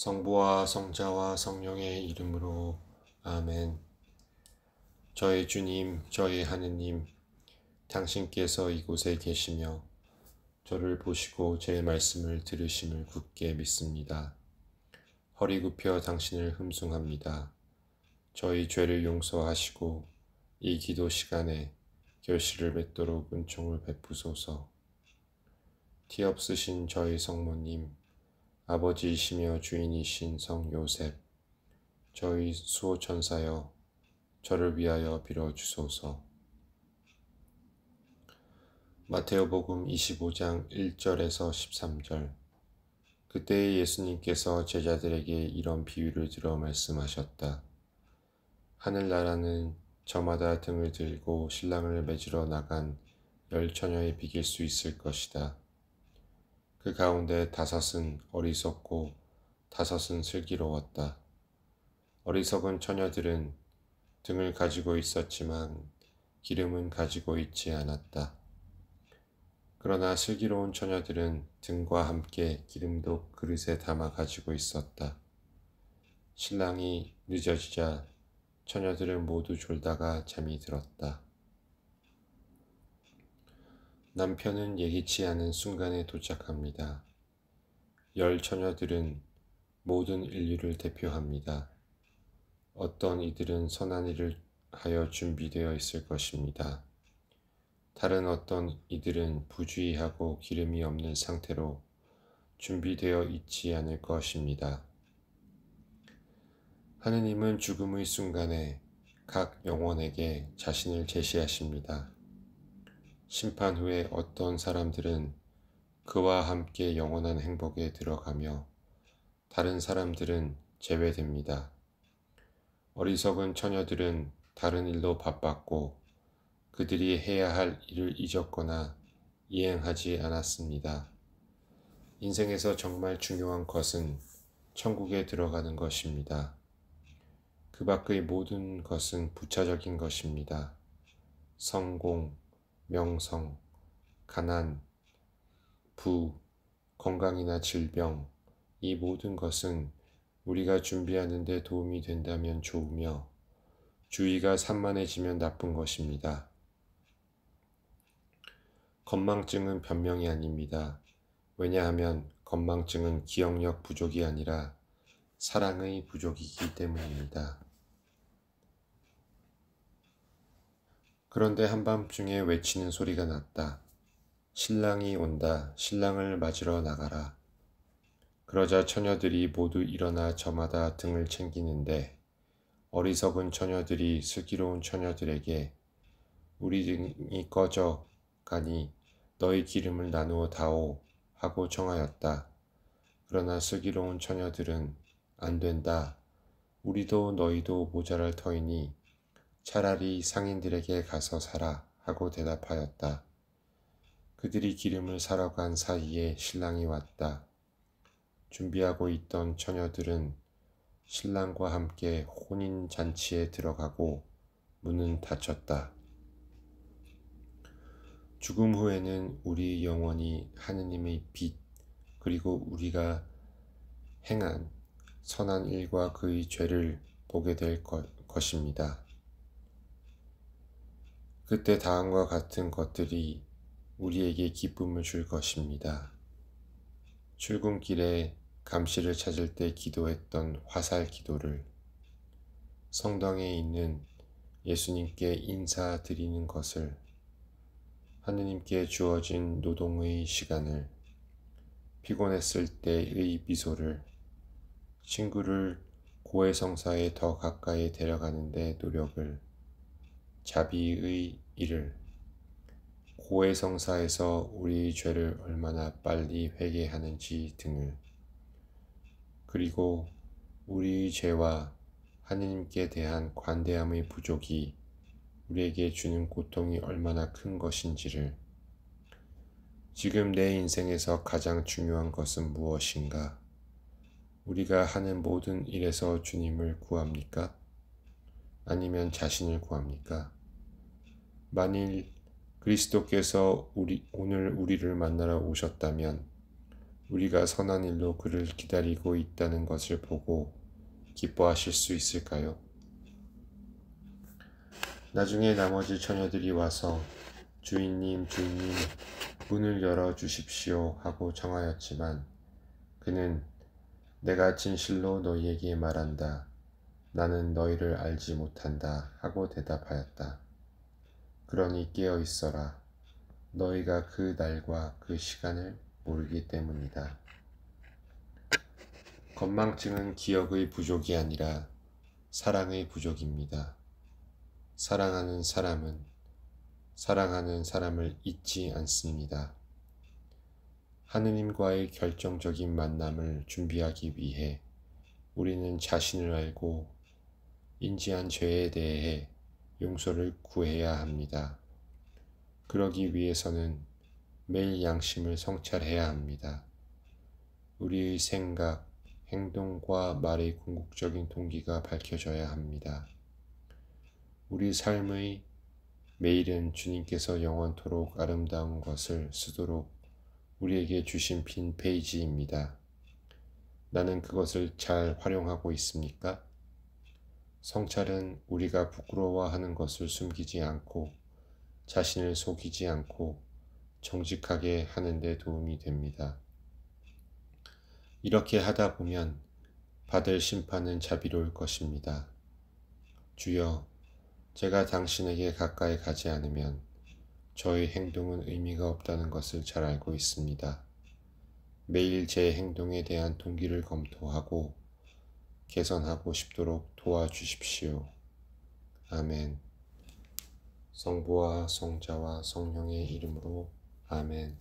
성부와 성자와 성령의 이름으로 아멘. 저희 주님, 저희 하느님, 당신께서 이곳에 계시며 저를 보시고 제 말씀을 들으심을 굳게 믿습니다. 허리 굽혀 당신을 흠숭합니다. 저희 죄를 용서하시고 이 기도 시간에 결실을 맺도록 은총을 베푸소서. 티 없으신 저희 성모님, 아버지이시며 주인이신 성 요셉, 저희 수호천사여, 저를 위하여 빌어주소서. 마테오복음 25장 1절에서 13절. 그때 예수님께서 제자들에게 이런 비유를 들어 말씀하셨다. 하늘나라는 저마다 등을 들고 신랑을 맞으러 나간 10처녀에 비길 수 있을 것이다. 그 가운데 5은 어리석고 5은 슬기로웠다. 어리석은 처녀들은 등을 가지고 있었지만 기름은 가지고 있지 않았다. 그러나 슬기로운 처녀들은 등과 함께 기름도 그릇에 담아 가지고 있었다. 신랑이 늦어지자 처녀들은 모두 졸다가 잠이 들었다. 남편은 예기치 않은 순간에 도착합니다. 10처녀들은 모든 인류를 대표합니다. 어떤 이들은 선한 일을 하여 준비되어 있을 것입니다. 다른 어떤 이들은 부주의하고 기름이 없는 상태로 준비되어 있지 않을 것입니다. 하느님은 죽음의 순간에 각 영혼에게 자신을 제시하십니다. 심판 후에 어떤 사람들은 그와 함께 영원한 행복에 들어가며 다른 사람들은 제외됩니다. 어리석은 처녀들은 다른 일로 바빴고 그들이 해야 할 일을 잊었거나 이행하지 않았습니다. 인생에서 정말 중요한 것은 천국에 들어가는 것입니다. 그 밖의 모든 것은 부차적인 것입니다. 성공, 명성, 가난, 부, 건강이나 질병, 이 모든 것은 우리가 준비하는 데 도움이 된다면 좋으며 주의가 산만해지면 나쁜 것입니다. 건망증은 변명이 아닙니다. 왜냐하면 건망증은 기억력 부족이 아니라 사랑의 부족이기 때문입니다. 그런데 한밤중에 외치는 소리가 났다. 신랑이 온다. 신랑을 맞으러 나가라. 그러자 처녀들이 모두 일어나 저마다 등을 챙기는데 어리석은 처녀들이 슬기로운 처녀들에게 우리 등이 꺼져 가니 너희 기름을 나누어 다오 하고 청하였다. 그러나 슬기로운 처녀들은 안 된다. 우리도 너희도 모자랄 터이니 차라리 상인들에게 가서 사라 하고 대답하였다. 그들이 기름을 사러 간 사이에 신랑이 왔다. 준비하고 있던 처녀들은 신랑과 함께 혼인잔치에 들어가고 문은 닫혔다. 죽음 후에는 우리 영혼이 하느님의 빛 그리고 우리가 행한 선한 일과 그의 죄를 보게 될 것입니다. 그때 다음과 같은 것들이 우리에게 기쁨을 줄 것입니다. 출근길에 감시를 찾을 때 기도했던 화살 기도를, 성당에 있는 예수님께 인사드리는 것을, 하느님께 주어진 노동의 시간을, 피곤했을 때의 미소를, 친구를 고해성사에 더 가까이 데려가는 데 노력을, 자비의 일을, 고해성사에서 우리의 죄를 얼마나 빨리 회개하는지 등을, 그리고 우리의 죄와 하느님께 대한 관대함의 부족이 우리에게 주는 고통이 얼마나 큰 것인지를, 지금 내 인생에서 가장 중요한 것은 무엇인가? 우리가 하는 모든 일에서 주님을 구합니까? 아니면 자신을 구합니까? 만일 그리스도께서 오늘 우리를 만나러 오셨다면 우리가 선한 일로 그를 기다리고 있다는 것을 보고 기뻐하실 수 있을까요? 나중에 나머지 처녀들이 와서 주인님, 주인님, 문을 열어 주십시오 하고 청하였지만 그는 내가 진실로 너희에게 말한다. 나는 너희를 알지 못한다 하고 대답하였다. 그러니 깨어 있어라. 너희가 그 날과 그 시간을 모르기 때문이다. 건망증은 기억의 부족이 아니라 사랑의 부족입니다. 사랑하는 사람은 사랑하는 사람을 잊지 않습니다. 하느님과의 결정적인 만남을 준비하기 위해 우리는 자신을 알고 인지한 죄에 대해 용서를 구해야 합니다. 그러기 위해서는 매일 양심을 성찰해야 합니다. 우리의 생각, 행동과 말의 궁극적인 동기가 밝혀져야 합니다. 우리 삶의 매일은 주님께서 영원토록 아름다운 것을 쓰도록 우리에게 주신 빈 페이지입니다. 나는 그것을 잘 활용하고 있습니까? 성찰은 우리가 부끄러워하는 것을 숨기지 않고 자신을 속이지 않고 정직하게 하는 데 도움이 됩니다. 이렇게 하다 보면 받을 심판은 자비로울 것입니다. 주여, 제가 당신에게 가까이 가지 않으면 저의 행동은 의미가 없다는 것을 잘 알고 있습니다. 매일 제 행동에 대한 동기를 검토하고 개선하고 싶도록 도와주십시오. 아멘. 성부와 성자와 성령의 이름으로 아멘.